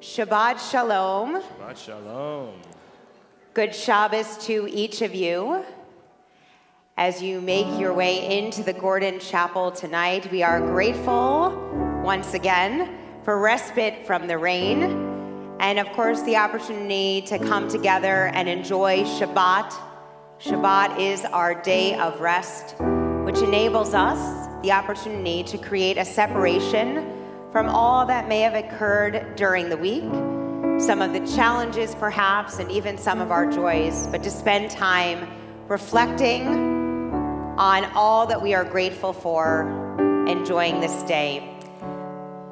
Shabbat Shalom. Shabbat Shalom. Good Shabbos to each of you. As you make your way into the Gordon Chapel tonight, we are grateful once again for respite from the rain and, of course, the opportunity to come together and enjoy Shabbat. Shabbat is our day of rest, which enables us the opportunity to create a separation from all that may have occurred during the week, some of the challenges perhaps, and even some of our joys, but to spend time reflecting on all that we are grateful for, enjoying this day.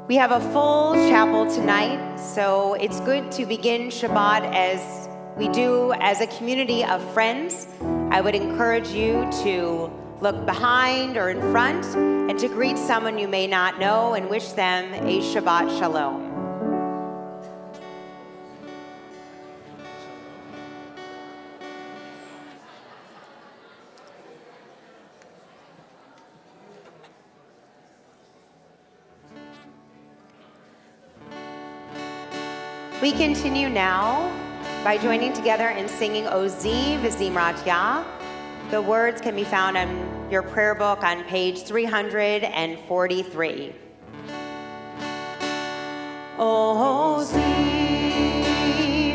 We have a full chapel tonight, so it's good to begin Shabbat as we do as a community of friends. I would encourage you to look behind or in front and to greet someone you may not know and wish them a Shabbat Shalom. We continue now by joining together in singing Ozi V'Zimrat Yah. The words can be found on your prayer book on page 343. Ozi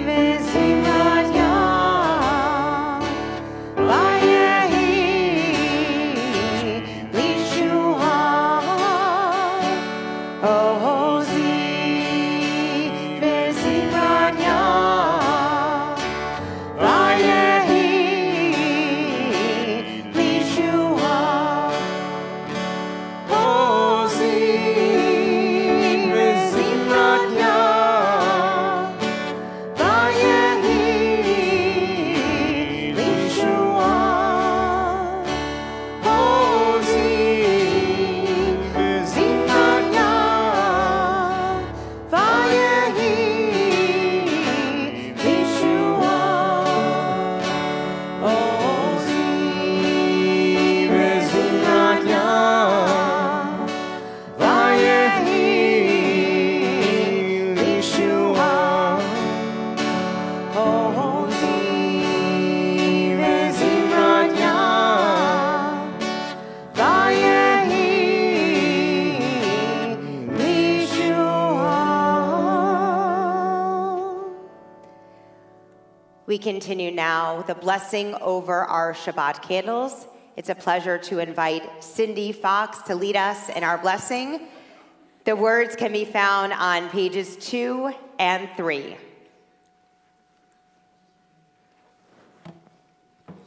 V'Zimrat Yah, Vayehi Lishua. Ozi V'Zimrat Yah, Vayehi Lishua. Ozi V'Zimrat Yah, Vayehi Lishua. Ozi V'Zimrat Yah, Vayehi Lishua. Ozi V'Zimrat Yah, Vayehi Lishua. Ozi V'Zimrat Yah, Vayehi Lishua. We continue now with a blessing over our Shabbat candles. It's a pleasure to invite Cindy Fox to lead us in our blessing. The words can be found on pages 2 and 3.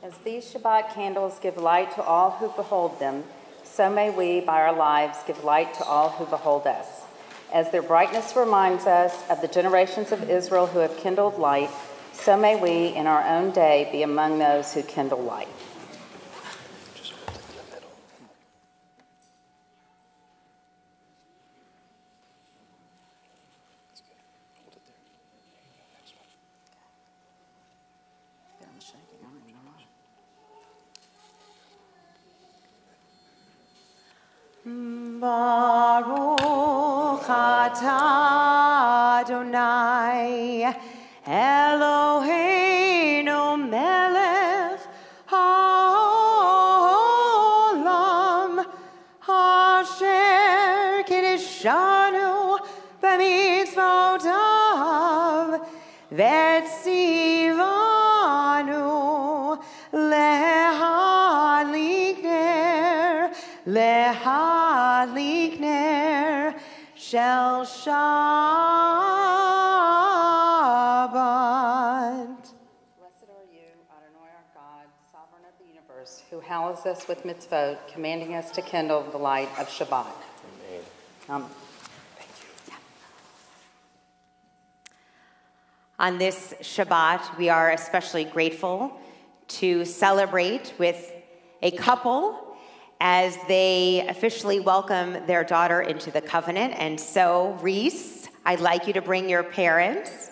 As these Shabbat candles give light to all who behold them, so may we, by our lives, give light to all who behold us. As their brightness reminds us of the generations of Israel who have kindled light, so may we, in our own day, be among those who kindle light. Baruch atah Adonai Eloheinu melech haolam asher kiddushanu b'mitzvotav v'tzivanu lehadlik ner shel Shabbat. Blessed are you, Adonai our God, sovereign of the universe, who hallows us with mitzvot, commanding us to kindle the light of Shabbat. Amen. On this Shabbat, we are especially grateful to celebrate with a couple as they officially welcome their daughter into the covenant. And so, Reese, I'd like you to bring your parents,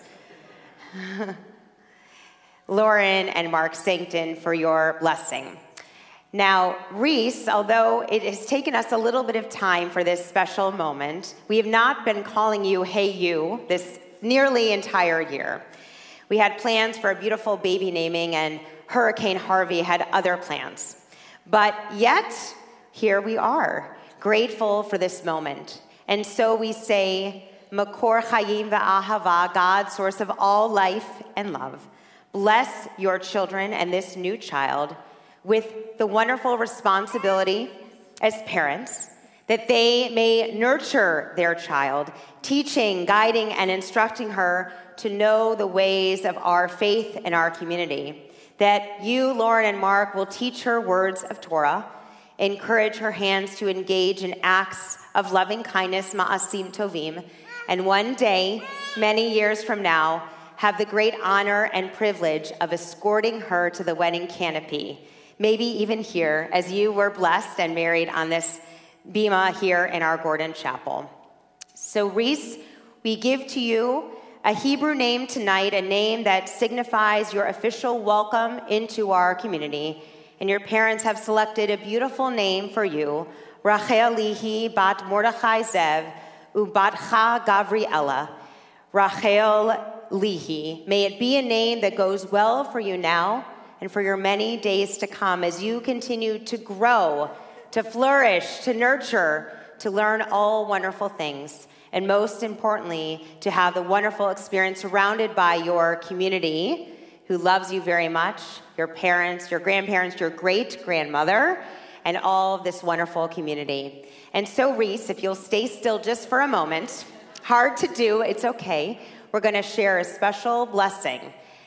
Lauren and Mark Sancton, for your blessing. Now, Reese, although it has taken us a little bit of time for this special moment, we have not been calling you Hey You this nearly entire year. We had plans for a beautiful baby naming, and Hurricane Harvey had other plans. But yet, here we are, grateful for this moment. And so we say, Makor Chayim V'Ahava, God, source of all life and love, bless your children and this new child with the wonderful responsibility as parents that they may nurture their child, teaching, guiding, and instructing her to know the ways of our faith and our community. That you, Lauren and Mark, will teach her words of Torah, encourage her hands to engage in acts of loving kindness, ma'asim tovim, and one day, many years from now, have the great honor and privilege of escorting her to the wedding canopy, maybe even here, as you were blessed and married on this bima here in our Gordon Chapel. So, Reese, we give to you a Hebrew name tonight, a name that signifies your official welcome into our community. And your parents have selected a beautiful name for you, Rachel Lihi bat Mordechai Zev ubatcha Gavriela. Rachel Lihi. May it be a name that goes well for you now and for your many days to come as you continue to grow, to flourish, to nurture, to learn all wonderful things, and most importantly, to have the wonderful experience surrounded by your community who loves you very much, your parents, your grandparents, your great-grandmother, and all of this wonderful community. And so, Reese, if you'll stay still just for a moment, hard to do, it's okay. We're going to share a special blessing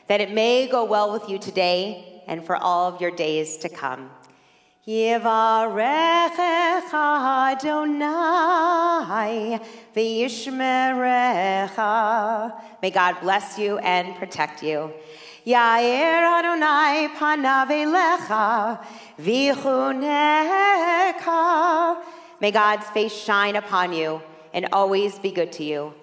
that it may go well with you today and for all of your days to come. Yivarechecha Adonai v'yishmerecha. May God bless you and protect you. Yair Adonai panav elecha v'chuneka. May God's face shine upon you and always be good to you.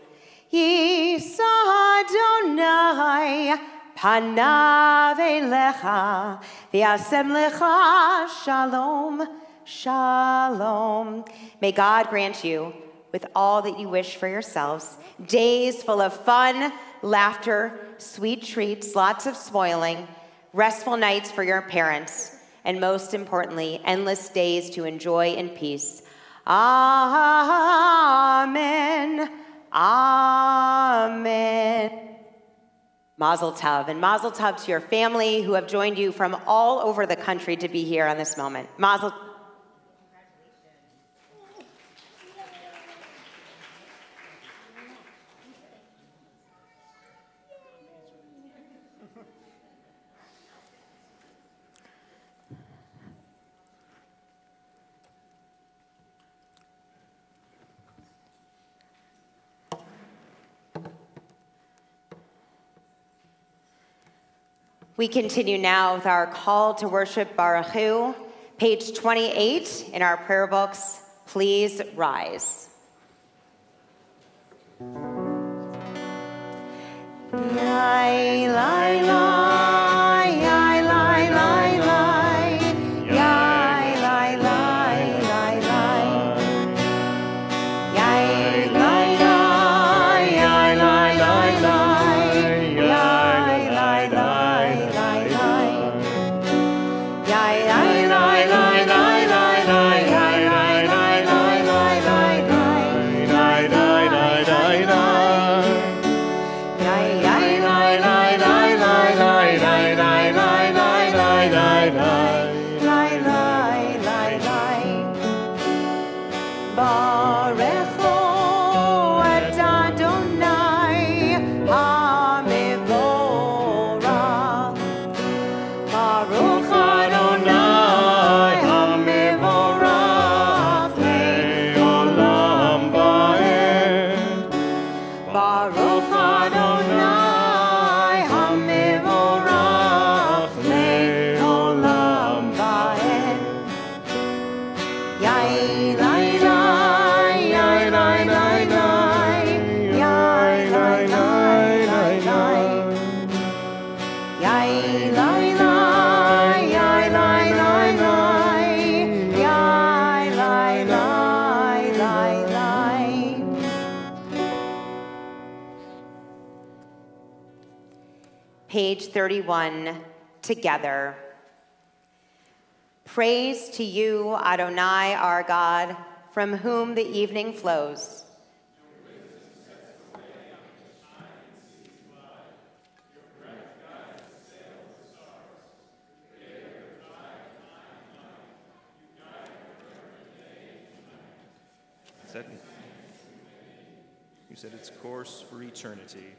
Yisa Adonai panav elecha v'yasem lecha shalom, shalom. May God grant you with all that you wish for yourselves, days full of fun, laughter, sweet treats, lots of spoiling, restful nights for your parents, and most importantly, endless days to enjoy in peace. Amen. Amen. Mazel tov, and mazel tov to your family who have joined you from all over the country to be here on this moment. Mazel. We continue now with our call to worship Baruch Hu, page 28 in our prayer books. Please rise. Yai, lai, lai, yai, lai, lai, lai, yai, lai, lai, lai, lai, yai, lai, lai, yai, lai, lai, lai, yai, lai, lai. Lai, lai, page 31, together. Praise to you, Adonai, our God, from whom the evening flows. You set its course for eternity.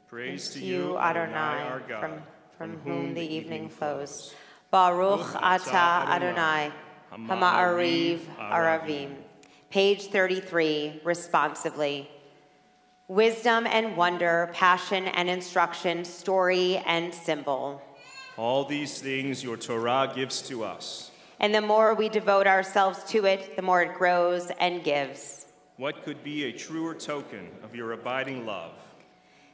Praise to you, Adonai, our God, from whom the evening flows. Baruch atah Adonai, Hama'ariv Aravim. Page 33, responsively. Wisdom and wonder, passion and instruction, story and symbol. All these things your Torah gives to us. And the more we devote ourselves to it, the more it grows and gives. What could be a truer token of your abiding love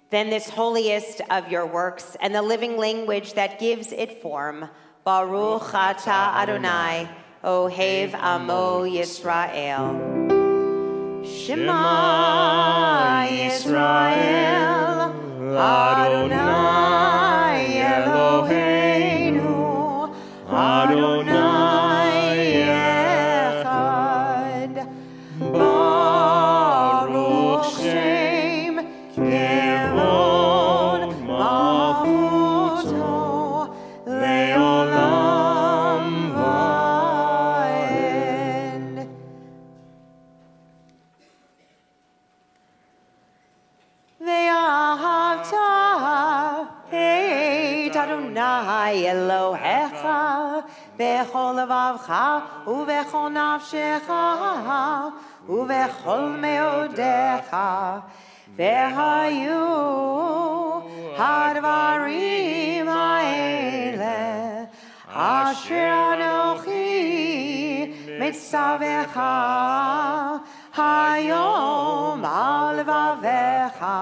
than this holiest of your works and the living language that gives it form? Baruch atah Adonai, Ohev Amo Yisrael. Shema Yisrael, Adonai Eloheinu, Adonai Echad. Baruch Shem Kevod Malchuto Leolam Vaed. Ve'ahavta et Adonai Elohecha bechol levavcha uvechol nafshecha uvechol meodecha vehayu hadvarim haele asher anochi mitzavecha hayom al levavecha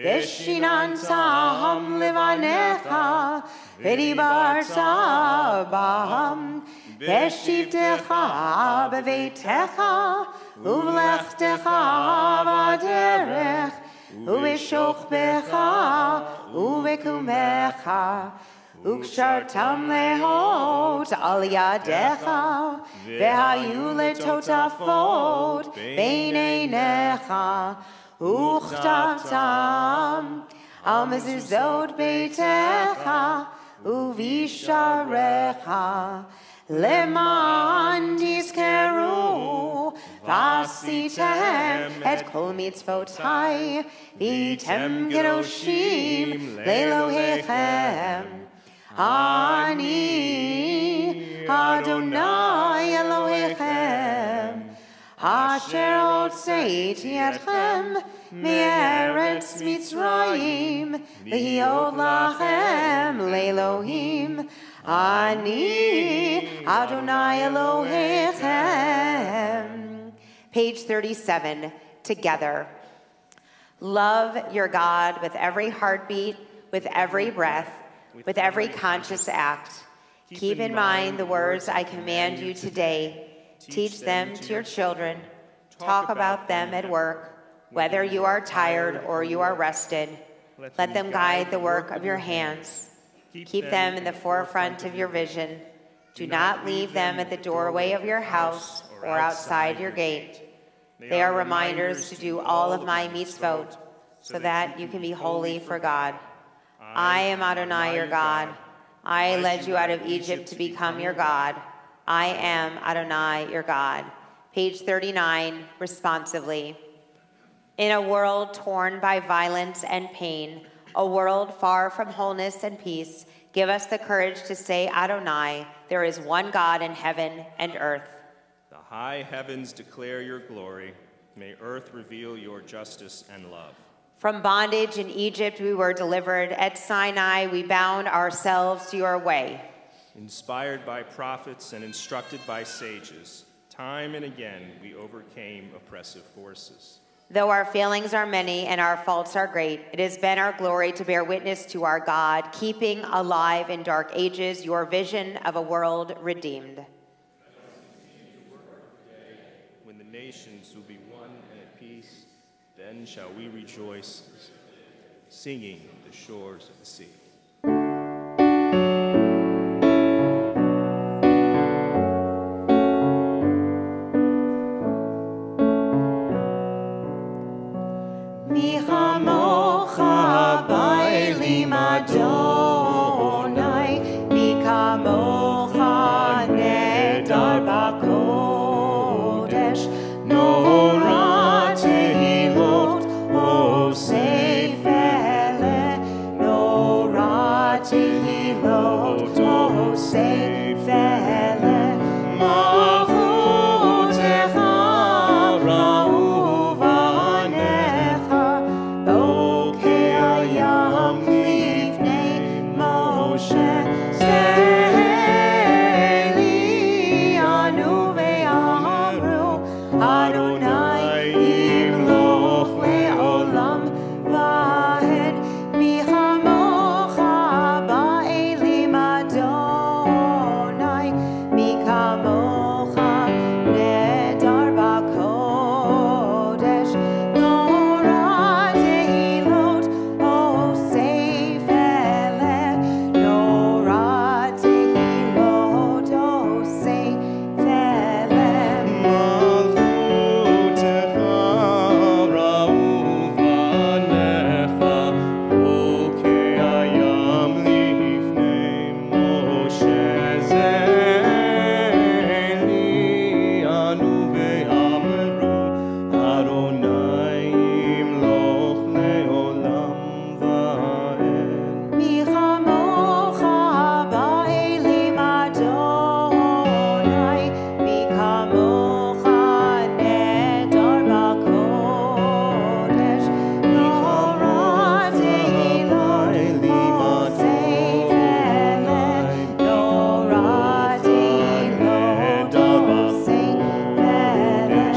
veshinantam levanecha v'dibarta bam v'shivtecha b'veitecha uv'lechtecha b'derech uv'shochbecha uv'kumecha ukshartam lehot al yadecha v'hayu letotafot b'neinecha uchtavtam al mezuzot beitecha uvisharecha leman diskeru vasitem et kol mitzvotai vitem gedoshim lelohechem ani Adonai Elohechem asher hotzeiti etchem me'eretz Mitzrayim lehiot lachem le'Elohim ani Adonai Elohechem. Page 37, together. Love your God with every heartbeat, with every breath, with every conscious act. Keep in mind the words I command you today. Teach them to your children. Talk about them at work, whether you are tired or you are rested. Let them guide the work of your hands. Keep them in the forefront of your vision. Do not leave them at the doorway of your house or outside your gate. They are reminders to do all of my mitzvot, so that you can be holy for God. I am Adonai your God. I led you out of Egypt to become your God. I am Adonai your God. Page 39, responsively. In a world torn by violence and pain, a world far from wholeness and peace, give us the courage to say, Adonai, there is one God in heaven and earth. The high heavens declare your glory. May earth reveal your justice and love. From bondage in Egypt we were delivered. At Sinai we bound ourselves to your way. Inspired by prophets and instructed by sages, time and again we overcame oppressive forces. Though our failings are many and our faults are great, it has been our glory to bear witness to our God, keeping alive in dark ages your vision of a world redeemed. When the nations will be one and at peace, then shall we rejoice, singing the shores of the sea. say vele malchutecha ra'uvanecha okei hayam livnei Moshe Seili anu ve'amru Adonai imloch le'olam va'ed michamocha ba'elim Adonai mikamocha nedar ba'kodesh Nora tehilot osei vele Nora tehilot osei vele Michamocha ba'elim Adonai mikamocha nedar ba'kodesh Nora tehilot osei vele Nora tehilot osei vele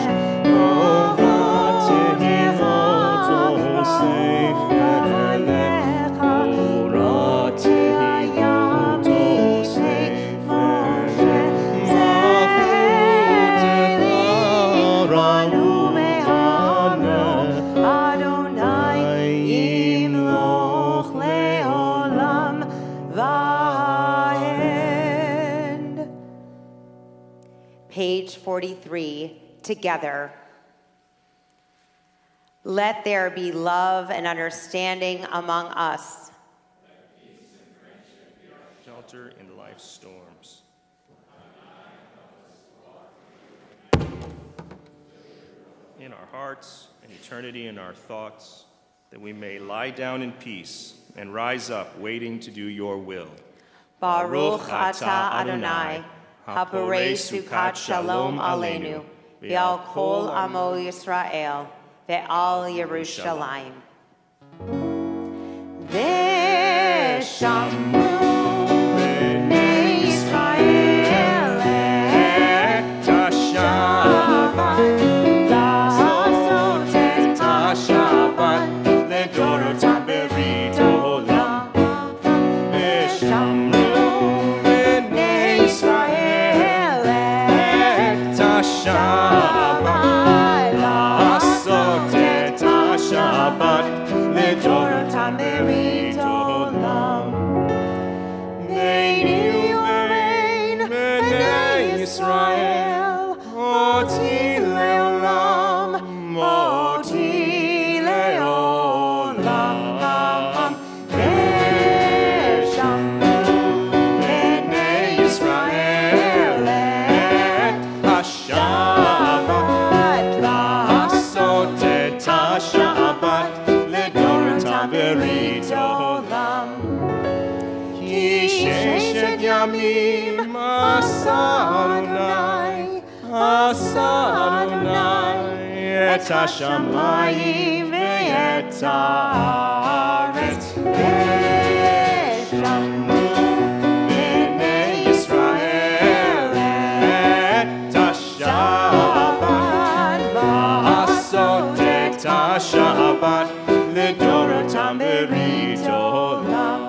Page 43, together. Let there be love and understanding among us. Shelter in life's storms. In our hearts and eternity in our thoughts, that we may lie down in peace and rise up waiting to do your will. Baruch atah Adonai, haporei sukat shalom aleinu, ve'al kol amo Yisrael, ve'al Yerushalayim. V'shamru b'nei Yisrael et Shabbat, la'asot et Shabbat, לדורותם ברית העולם. ושמרו בני ישראל את השבת, לעשות את השבת לדורותם ברית העולם. ביני ובין בני ישראל אותי לעולם, אותי לעולם. ושמרו בני ישראל את השבת, לעשות את השבת לדורותם ברית העולם. כי ששת ימים עשה אדוני, עשה אדוני את השמיים ואת הארץ. ושמרו בני ישראל את השבת, לעשות את השבת לדורותם ברית העולם.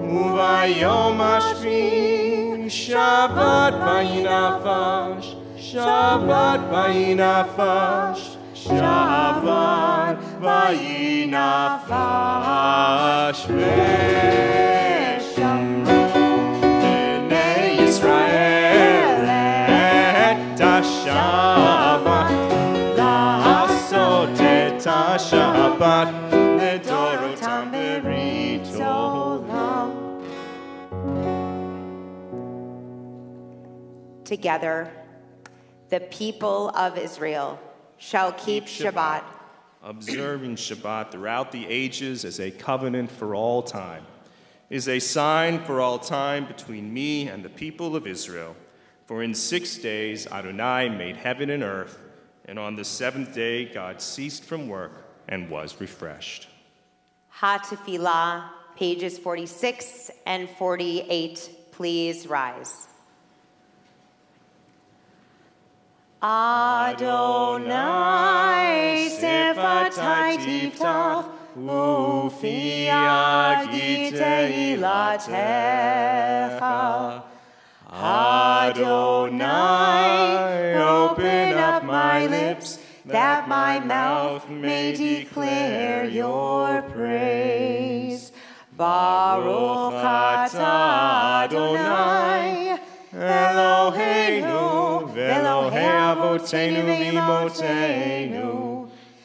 וביום השביעי שבת ויהי נפש, שבת ויהי נפש, שבת ויהי נפש. ושמרו בני ישראל את השבת, לעשות את השבת לדורותם ברית העולם. Together, the people of Israel shall keep Shabbat, observing Shabbat throughout the ages as a covenant for all time. is a sign for all time between me and the people of Israel. For in 6 days Adonai made heaven and earth, and on the seventh day God ceased from work and was refreshed. Ha-Tefillah, pages 46 and 48. Please rise. Adonai sefatai tiftach ufi agitei latecha. Adonai, open up my lips, that my mouth may declare your praise. Baruch atah Adonai, Eloheinu, Elohei Avotenu v'Imotenu,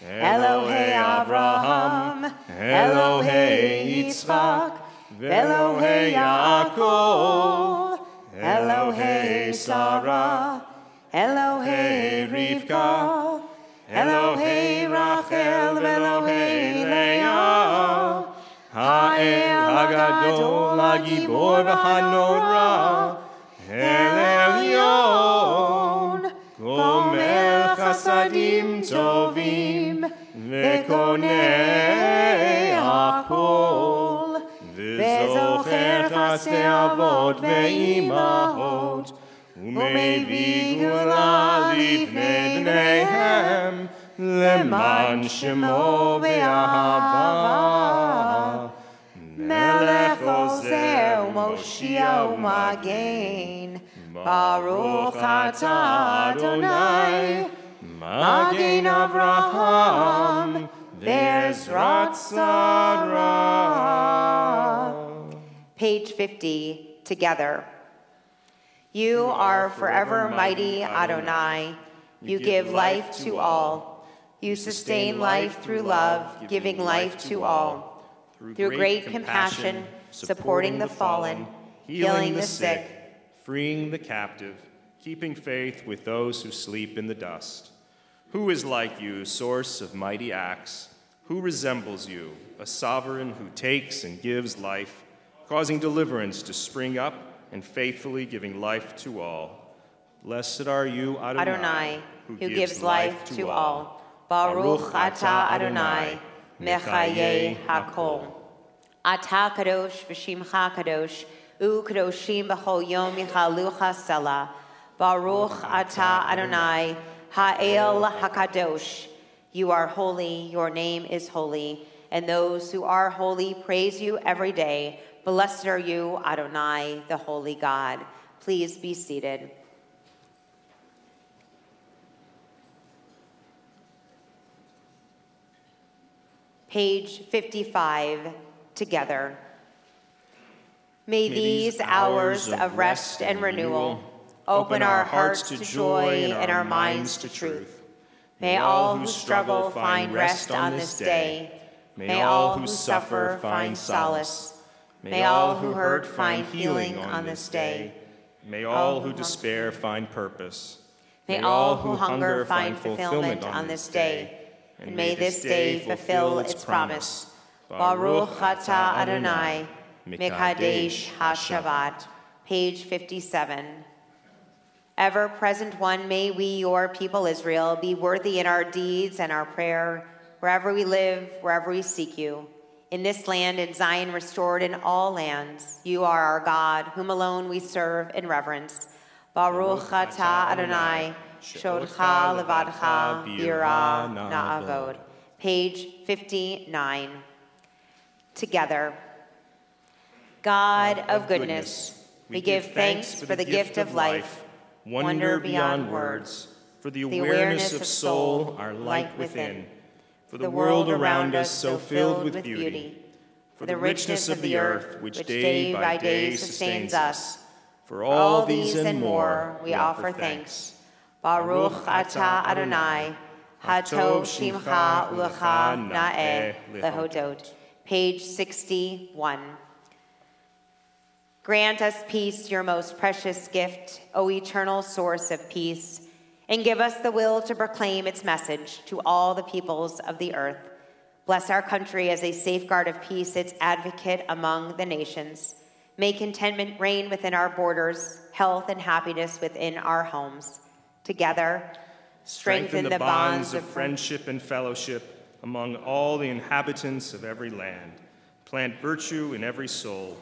Elohei Avraham, Elohei Yitzchak, Elohei Yaakov, Elohei Sarah, Elohei Rivka, Elohei Rachel, Elohei Leah, Ha'el Hagadol, Hagibor v'Hanora, El Elyon, Gomer Chasadim Tovim, Vekonei Hakol, Vezocher Chasdei Avot ve'imahot, Umevii Gula Livnei Bneihem, Leman Shemo ve'ahava, Melech Ozer Moshia U'Magen, Baruch atah Adonai, Magen Avraham, Be'ezrat Sarah. Page 50, together. You are forever mighty, Adonai. You give life to all. You sustain life through love, giving life to all. Through great compassion, supporting the fallen, healing the sick, freeing the captive, keeping faith with those who sleep in the dust. Who is like you, source of mighty acts? Who resembles you, a sovereign who takes and gives life, causing deliverance to spring up and faithfully giving life to all? Blessed are you, Adonai, who gives life to all. Baruch atah Adonai, Mechayeh Hakol. Atah kadosh v'shimcha kadosh, u'kadoshim b'chol yom yichalucha selah. Baruch atah Adonai, Ha'el HaKadosh. You are holy, your name is holy, and those who are holy praise you every day. Blessed are you, Adonai, the holy God. Please be seated. Page 55, together. May these hours of rest and renewal open our hearts to joy and our minds to truth. May all who struggle find rest on this day. May all who suffer find solace. May all who hurt find healing on this day. May all who despair find purpose. May all who hunger find fulfillment on this day. And may this day fulfill its promise. Baruch atah Adonai, Mekadesh HaShabbat. Page 57. Ever-present one, may we, your people Israel, be worthy in our deeds and our prayer, wherever we live, wherever we seek you. In this land, in Zion, restored in all lands, you are our God, whom alone we serve in reverence. Baruch atah Adonai, shodcha levadcha bira na'avod. Page 59. Together. God of goodness, we give thanks for the gift of life, wonder beyond words, for the awareness of soul, our light within, for the world around us so filled with beauty, for the richness of the earth which day by day sustains us. For all these and more we offer thanks. Baruch atah Adonai, hatov shimcha ulecha na'eh lehodot. Page 61. Grant us peace, your most precious gift, O eternal source of peace, and give us the will to proclaim its message to all the peoples of the earth. Bless our country as a safeguard of peace, its advocate among the nations. May contentment reign within our borders, health and happiness within our homes. Together, strengthen the bonds of friendship and fellowship among all the inhabitants of every land. Plant virtue in every soul.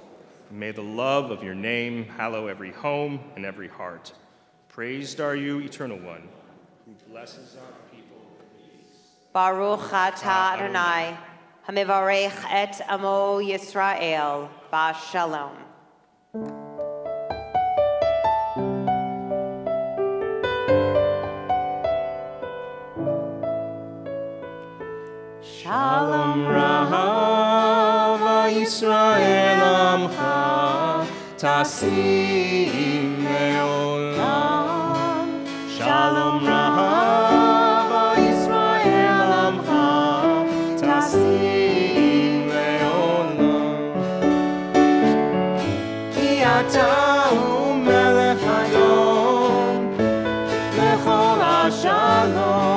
And may the love of your name hallow every home and every heart. Praised are you, Eternal One, who blesses our people with peace. Baruch atah Adonai, hamivarech et amo Yisrael, b'shalom. Shalom Rahav Yisrael Amcha Tasim Leolam. Shalom Rahav Yisrael Amcha Tasim Leolam. Ki ata hu melech Hadom lechol hashalom.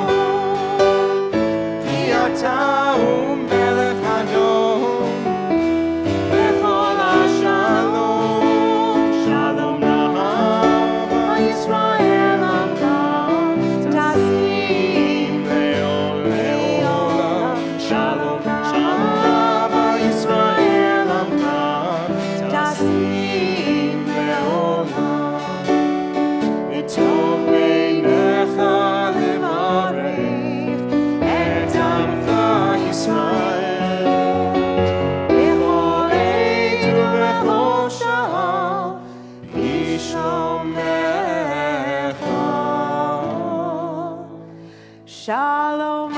Shalom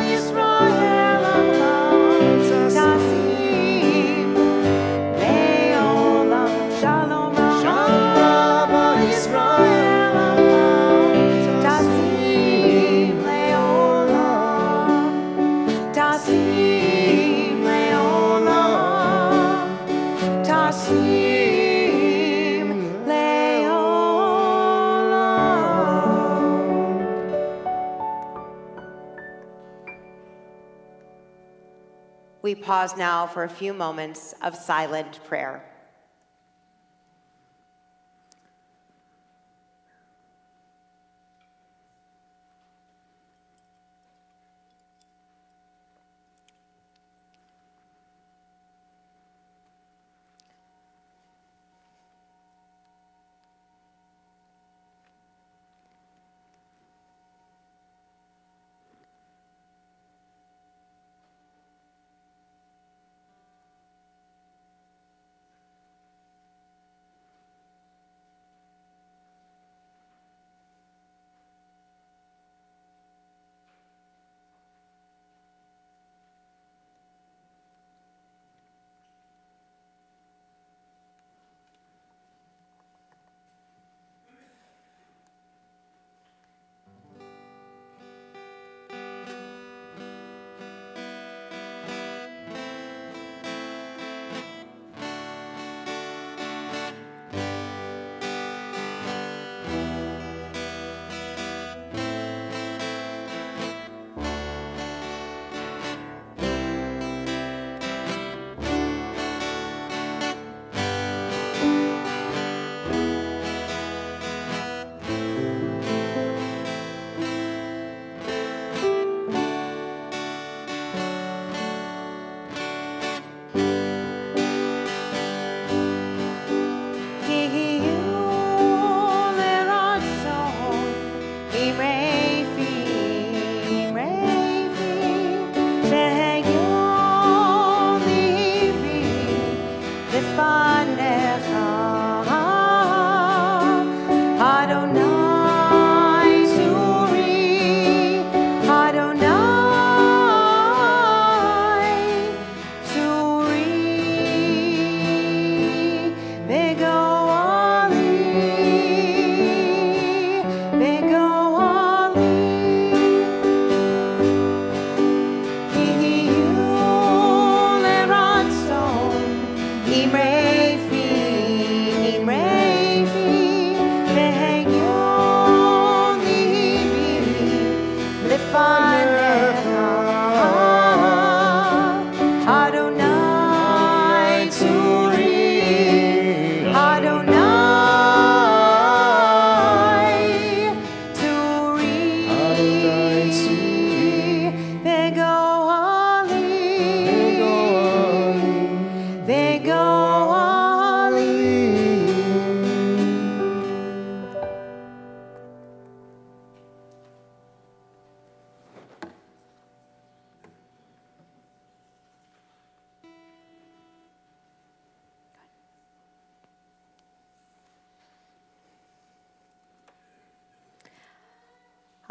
Yisrael Tasim Leolam. Shalom Yisrael Tasim Leolam. Tasim Leolam. Tasim Leolam. We pause now for a few moments of silent prayer.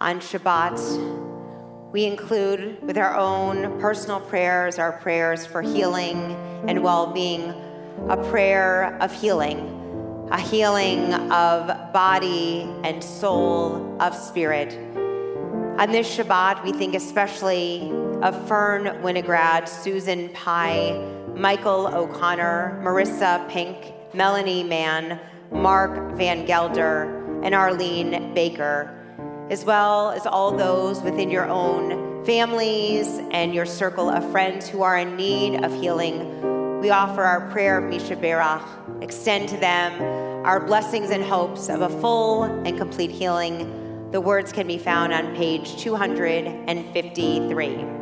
on Shabbat, we include with our own personal prayers, our prayers for healing and well-being, a prayer of healing, a healing of body and soul, of spirit. On this Shabbat, we think especially of Fern Winograd, Susan Pye, Michael O'Connor, Marissa Pink, Melanie Mann, Mark Van Gelder, and Arlene Baker, as well as all those within your own families and your circle of friends who are in need of healing. We offer our prayer of Misha Berach, extend to them our blessings and hopes of a full and complete healing. The words can be found on page 253.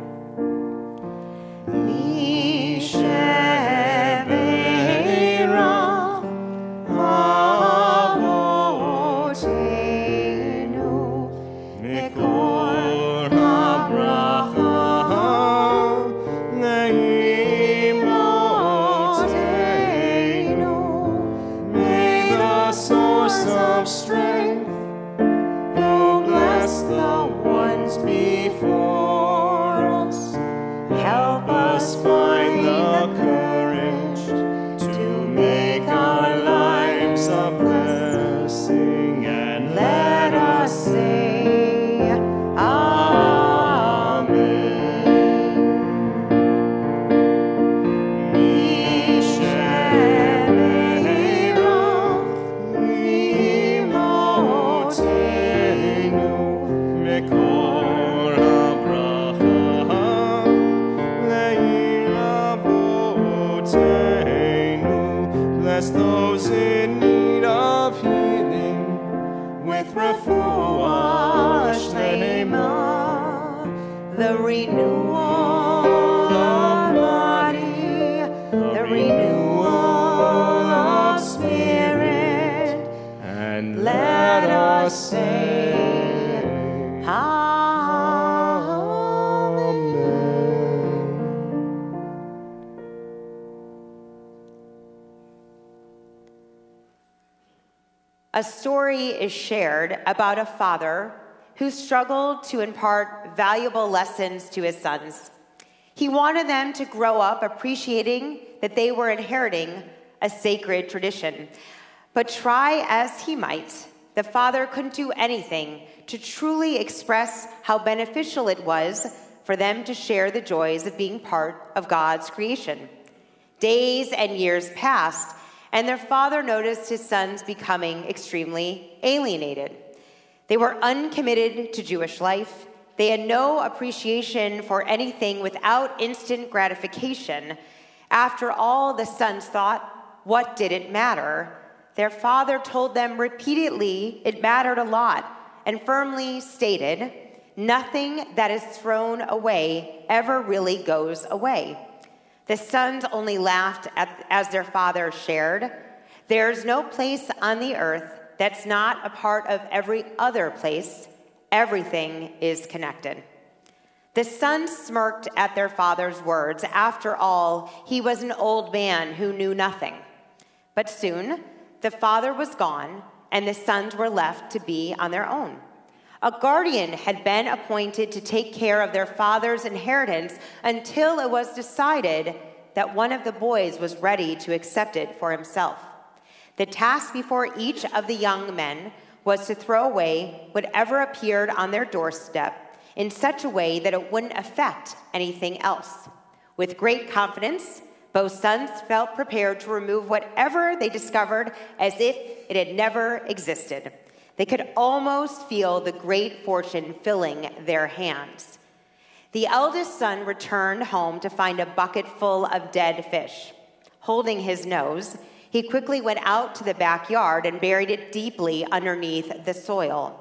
A story is shared about a father who struggled to impart valuable lessons to his sons. He wanted them to grow up appreciating that they were inheriting a sacred tradition. But try as he might, the father couldn't do anything to truly express how beneficial it was for them to share the joys of being part of God's creation. Days and years passed, and their father noticed his sons becoming extremely alienated. They were uncommitted to Jewish life. They had no appreciation for anything without instant gratification. After all, the sons thought, what did it matter? Their father told them repeatedly it mattered a lot and firmly stated, nothing that is thrown away ever really goes away. The sons only laughed as their father shared, there's no place on the earth that's not a part of every other place. Everything is connected. The sons smirked at their father's words. After all, he was an old man who knew nothing. But soon, the father was gone, and the sons were left to be on their own. A guardian had been appointed to take care of their father's inheritance until it was decided that one of the boys was ready to accept it for himself. The task before each of the young men was to throw away whatever appeared on their doorstep in such a way that it wouldn't affect anything else. With great confidence, both sons felt prepared to remove whatever they discovered as if it had never existed. They could almost feel the great fortune filling their hands. The eldest son returned home to find a bucket full of dead fish. Holding his nose, he quickly went out to the backyard and buried it deeply underneath the soil.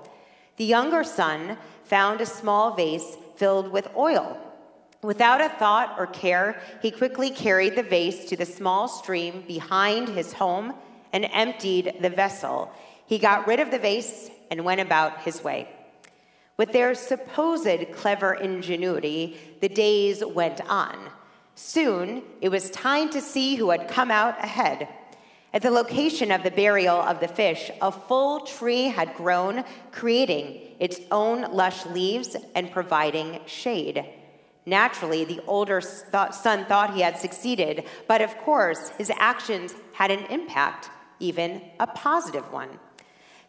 The younger son found a small vase filled with oil. Without a thought or care, he quickly carried the vase to the small stream behind his home and emptied the vessel. He got rid of the vase and went about his way. With their supposed clever ingenuity, the days went on. Soon, it was time to see who had come out ahead. At the location of the burial of the fish, a full tree had grown, creating its own lush leaves and providing shade. Naturally, the older son thought he had succeeded, but of course, his actions had an impact, even a positive one.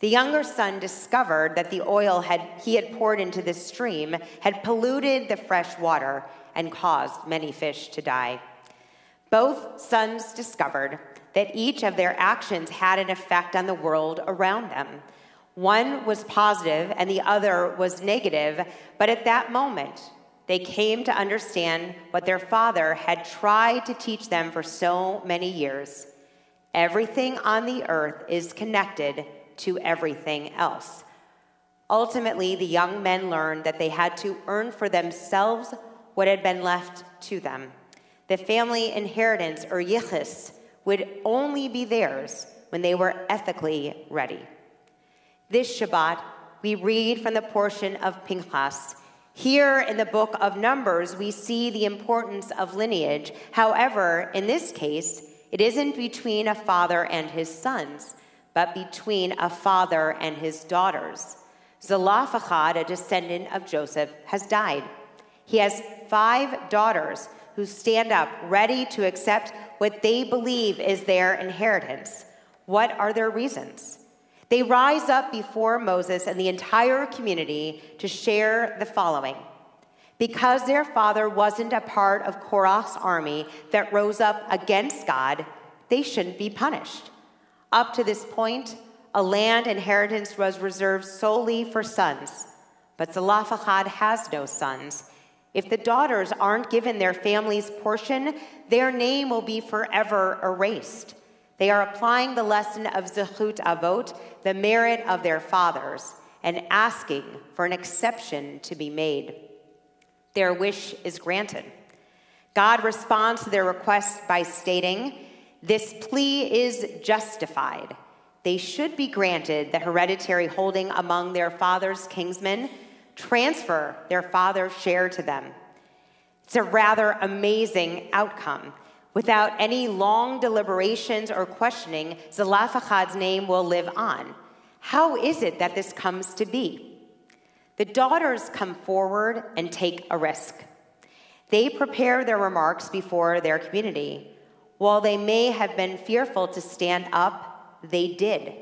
The younger son discovered that the oil he had poured into the stream had polluted the fresh water and caused many fish to die. Both sons discovered that each of their actions had an effect on the world around them. One was positive and the other was negative, but at that moment, they came to understand what their father had tried to teach them for so many years. Everything on the earth is connected to everything else. Ultimately, the young men learned that they had to earn for themselves what had been left to them. The family inheritance, or yichus, would only be theirs when they were ethically ready. This Shabbat, we read from the portion of Pinchas. Here in the book of Numbers, we see the importance of lineage. However, in this case, it isn't between a father and his sons, but between a father and his daughters. Zelophehad, a descendant of Joseph, has died. He has 5 daughters who stand up ready to accept what they believe is their inheritance. What are their reasons? They rise up before Moses and the entire community to share the following. Because their father wasn't a part of Korach's army that rose up against God, they shouldn't be punished. Up to this point, a land inheritance was reserved solely for sons, but Zelophehad has no sons. If the daughters aren't given their family's portion, their name will be forever erased. They are applying the lesson of Zechut Avot, the merit of their fathers, and asking for an exception to be made. Their wish is granted. God responds to their request by stating, "This plea is justified. They should be granted the hereditary holding among their father's kinsmen, transfer their father's share to them." It's a rather amazing outcome. Without any long deliberations or questioning, Zelophehad's name will live on. How is it that this comes to be? The daughters come forward and take a risk. They prepare their remarks before their community. While they may have been fearful to stand up, they did.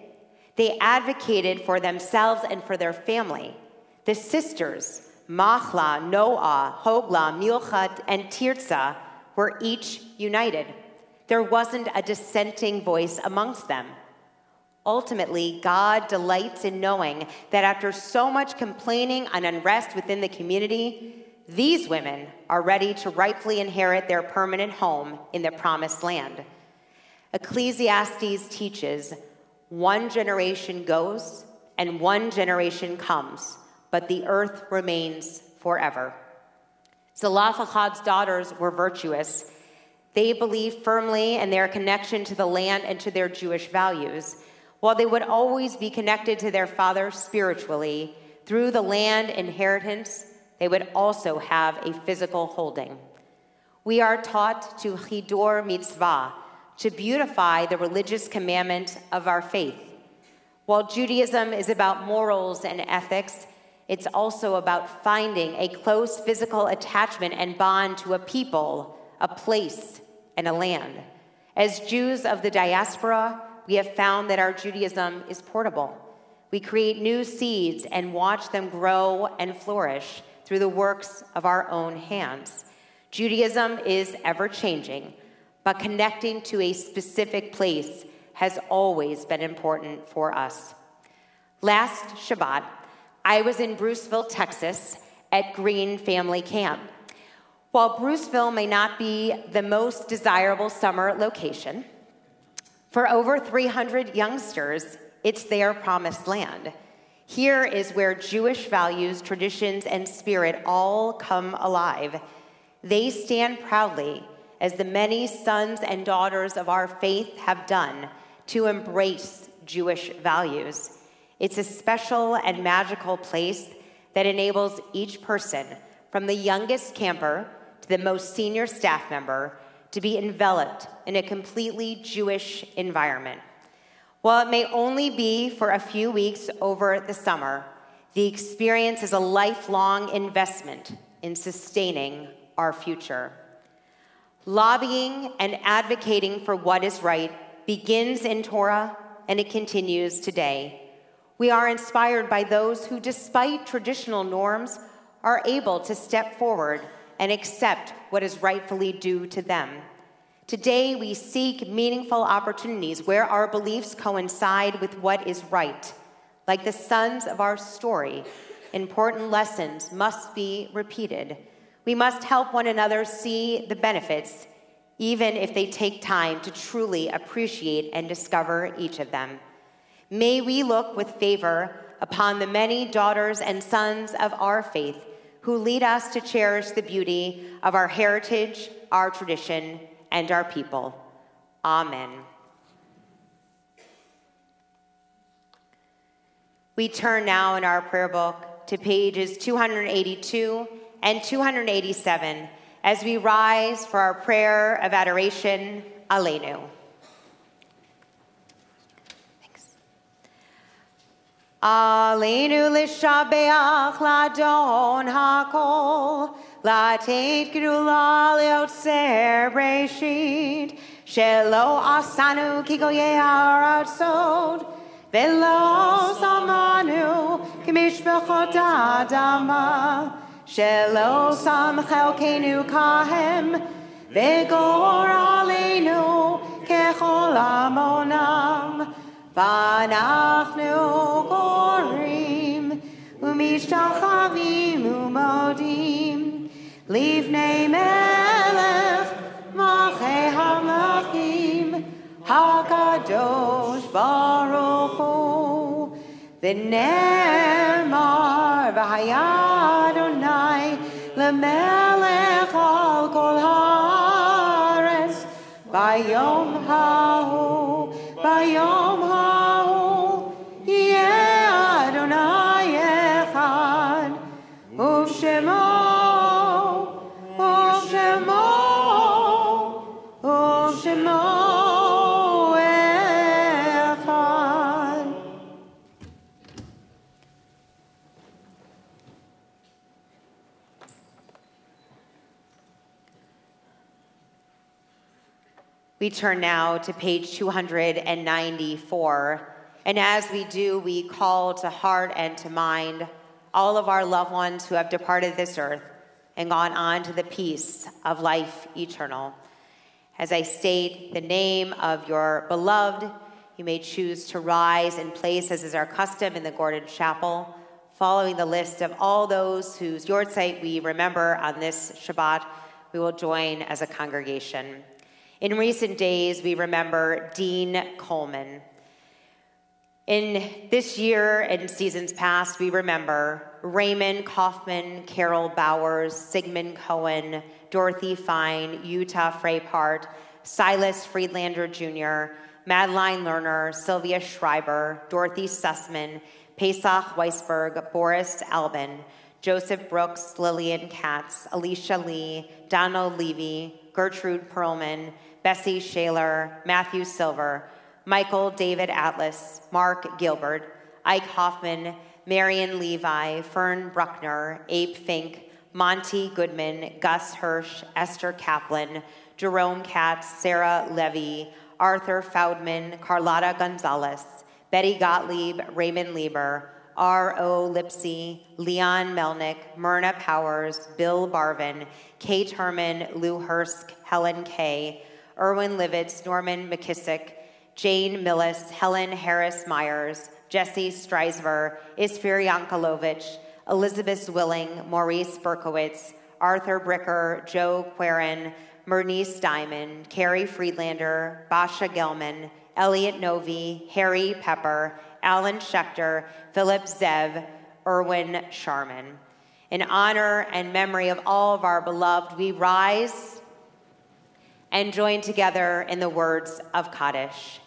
They advocated for themselves and for their family. The sisters, Machla, Noah, Hogla, Milchat, and Tirzah, were each united. There wasn't a dissenting voice amongst them. Ultimately, God delights in knowing that after so much complaining and unrest within the community, these women are ready to rightfully inherit their permanent home in the promised land. Ecclesiastes teaches, one generation goes and one generation comes, but the earth remains forever. Zelophehad's daughters were virtuous. They believed firmly in their connection to the land and to their Jewish values. While they would always be connected to their father spiritually, through the land inheritance, they would also have a physical holding. We are taught to chidur mitzvah, to beautify the religious commandment of our faith. While Judaism is about morals and ethics, it's also about finding a close physical attachment and bond to a people, a place, and a land. As Jews of the diaspora, we have found that our Judaism is portable. We create new seeds and watch them grow and flourish through the works of our own hands. Judaism is ever-changing, but connecting to a specific place has always been important for us. Last Shabbat, I was in Bruceville, Texas, at Green Family Camp. While Bruceville may not be the most desirable summer location, for over 300 youngsters, it's their promised land. Here is where Jewish values, traditions, and spirit all come alive. They stand proudly, as the many sons and daughters of our faith have done, to embrace Jewish values. It's a special and magical place that enables each person, from the youngest camper to the most senior staff member, to be enveloped in a completely Jewish environment. While it may only be for a few weeks over the summer, the experience is a lifelong investment in sustaining our future. Lobbying and advocating for what is right begins in Torah, and it continues today. We are inspired by those who, despite traditional norms, are able to step forward and accept what is rightfully due to them. Today, we seek meaningful opportunities where our beliefs coincide with what is right. Like the sons of our story, important lessons must be repeated. We must help one another see the benefits, even if they take time to truly appreciate and discover each of them. May we look with favor upon the many daughters and sons of our faith who lead us to cherish the beauty of our heritage, our tradition, and our people. Amen. We turn now in our prayer book to pages 282 and 287 as we rise for our prayer of adoration, Aleinu. Thanks. Aleinu l'shabeach l'adon hakol, l'teit gedula leotzer breshit, shelo asanu ki goyei haratzot, velo samanu k'mishpachot adama, shelo sam chelkenu kahem, v'gor aleinu kechol amonam, v'anachnu gorim, u'mishtachavim u'modim, livnei melech malchei hamlachim, HaKadosh Baruch Hu, v'ne'emar v'haya Adonai l'melech al kol haaretz, bayom hahu, yeh Adonai echad, u'shemo We turn now to page 294, and as we do, we call to heart and to mind all of our loved ones who have departed this earth and gone on to the peace of life eternal. As I state the name of your beloved, you may choose to rise in place, as is our custom in the Gordon Chapel, following the list of all those whose yahrzeit we remember on this Shabbat. We will join as a congregation. In recent days, we remember Dean Coleman. In this year and seasons past, we remember Raymond Kaufman, Carol Bowers, Sigmund Cohen, Dorothy Fine, Utah Freipart, Silas Friedlander Jr., Madeline Lerner, Sylvia Schreiber, Dorothy Sussman, Pesach Weisberg, Boris Albin, Joseph Brooks, Lillian Katz, Alicia Lee, Donald Levy, Gertrude Perlman, Bessie Shaler, Matthew Silver, Michael David Atlas, Mark Gilbert, Ike Hoffman, Marion Levi, Fern Bruckner, Abe Fink, Monty Goodman, Gus Hirsch, Esther Kaplan, Jerome Katz, Sarah Levy, Arthur Foudman, Carlotta Gonzalez, Betty Gottlieb, Raymond Lieber, R.O. Lipsy, Leon Melnick, Myrna Powers, Bill Barvin, Kate Herman, Lou Hursk, Helen Kay, Erwin Livitz, Norman McKissick, Jane Millis, Helen Harris Myers, Jesse Streisver, Isfir Yankelovich, Elizabeth Willing, Maurice Berkowitz, Arthur Bricker, Joe Querin, Bernice Diamond, Carrie Friedlander, Basha Gelman, Elliot Novi, Harry Pepper, Alan Schechter, Philip Zev, Erwin Sharman. In honor and memory of all of our beloved, we rise and join together in the words of Kaddish.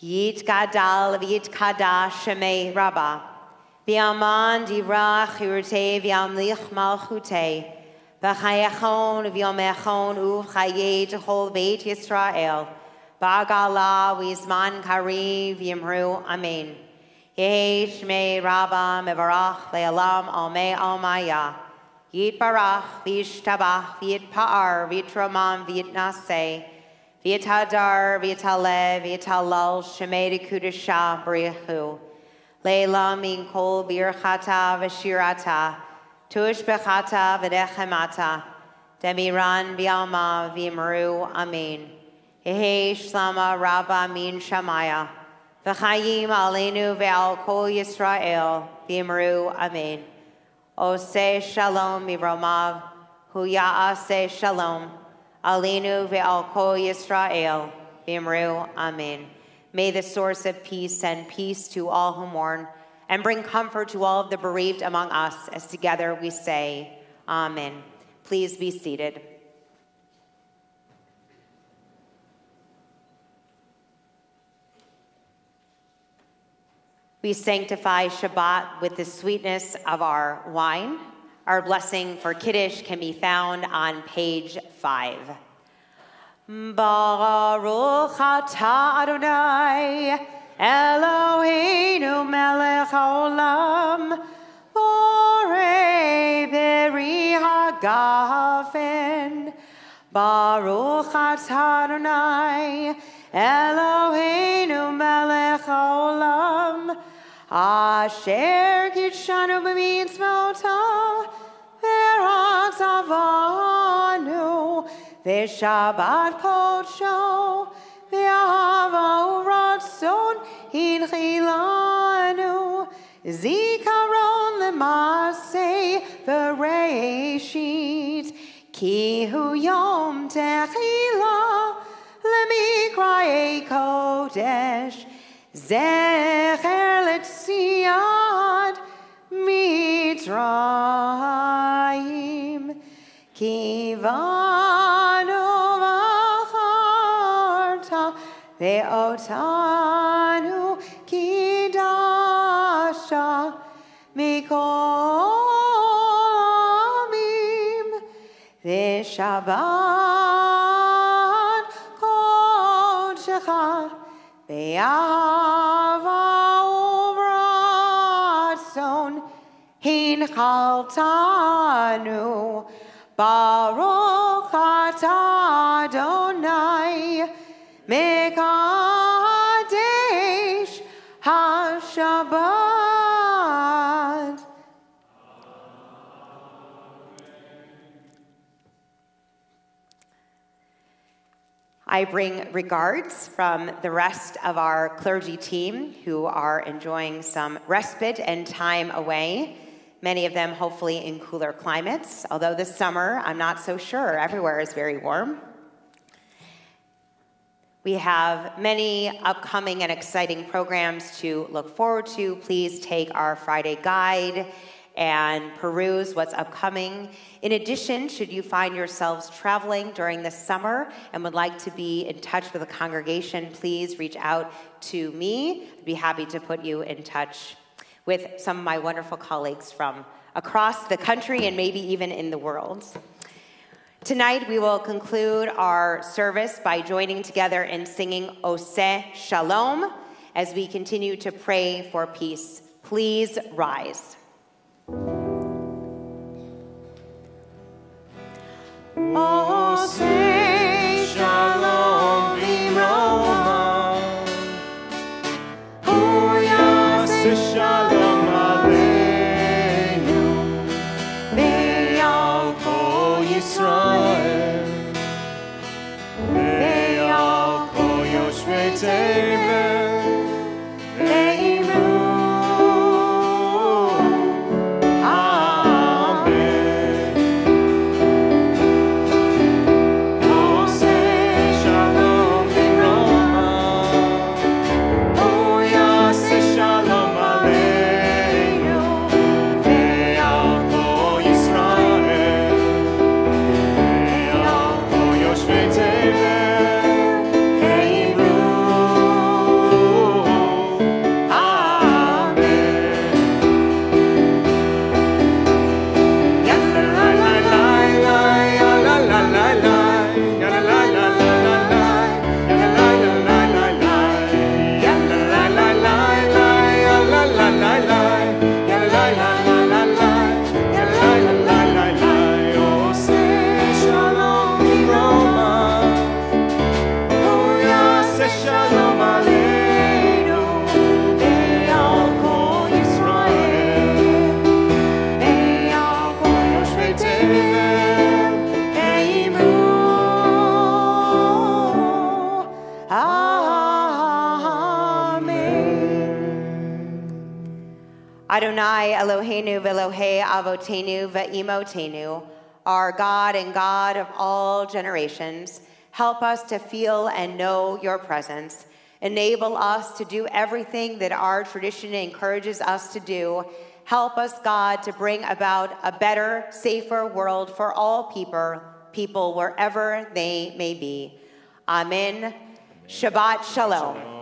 Yit gadal v'yit kadash shemei rabba, v'yaman divrach yurtei v'yamlich malchutei, V'chayachon v'yomechon uv'chayei t'chol beit Yisrael. Ba'gala v'izman kariv v'yimru amen. Yehi shmei rabba mevarach le'alam almei almaya. Yitbarach v'yishtabach v'yitpa'ar v'yitramam v'yitnaseh. V'yitadar v'yitalev v'yitalal shemei dekudesha b'richu. Leila min kol birchata v'shirata. Tush bechata v'dechemata. Demiran v'yalma v'yimru amen. Yehi shlama rabba min shamaya. V'chayim aleinu ve'al kol Yisrael v'yimru amen. Oseh shalom miromav, hu ya'aseh shalom, aleinu ve'al kol Yisrael, v'yimru amen. May the source of peace send peace to all who mourn, and bring comfort to all of the bereaved among us, as together we say, amen. Please be seated. We sanctify Shabbat with the sweetness of our wine. Our blessing for Kiddush can be found on page 5. Baruch atah Adonai, Eloheinu melech haolam, borei beri hagafen. Baruch atah Adonai, Eloheinu melech haolam, asher kitshanu b'mitzvotav v'ratzavanu v'shabbat kodsho v'ahava u'ratzon hinchilanu zikaron l'maseh v'reishit ki hu yom techilah lemikra'ei kodesh Zecher letziad Mitzrayim Kivanu v'acharta ve'otanu kidasha mikol amim v'shabbat kodshecha Be'ava uvratzon hinchaltanu Baruch atah Adonai Mekadesh HaShabbat. I bring regards from the rest of our clergy team who are enjoying some respite and time away, many of them hopefully in cooler climates, although this summer, I'm not so sure. Everywhere is very warm. We have many upcoming and exciting programs to look forward to. Please take our Friday guide and peruse what's upcoming. In addition, should you find yourselves traveling during the summer and would like to be in touch with the congregation, please reach out to me. I'd be happy to put you in touch with some of my wonderful colleagues from across the country and maybe even in the world. Tonight, we will conclude our service by joining together in singing Oseh Shalom as we continue to pray for peace. Please rise. Oseh Shalom Bimroma, Hu Yaseh Shalom Aleinu, Ve'al Kol Yisrael, Ve'al Kol Yoshvei Tevel, Ve'imru Adonai Eloheinu v'Elohei Avotenu v'Imotenu, our God and God of all generations, help us to feel and know your presence. Enable us to do everything that our tradition encourages us to do. Help us, God, to bring about a better, safer world for all people wherever they may be. Amen. Shabbat Shalom.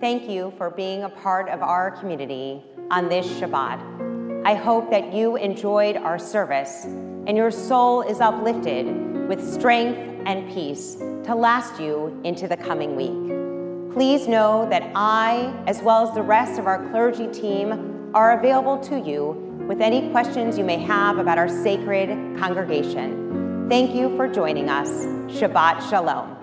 Thank you for being a part of our community on this Shabbat. I hope that you enjoyed our service and your soul is uplifted with strength and peace to last you into the coming week. Please know that I, as well as the rest of our clergy team, are available to you with any questions you may have about our sacred congregation. Thank you for joining us. Shabbat Shalom.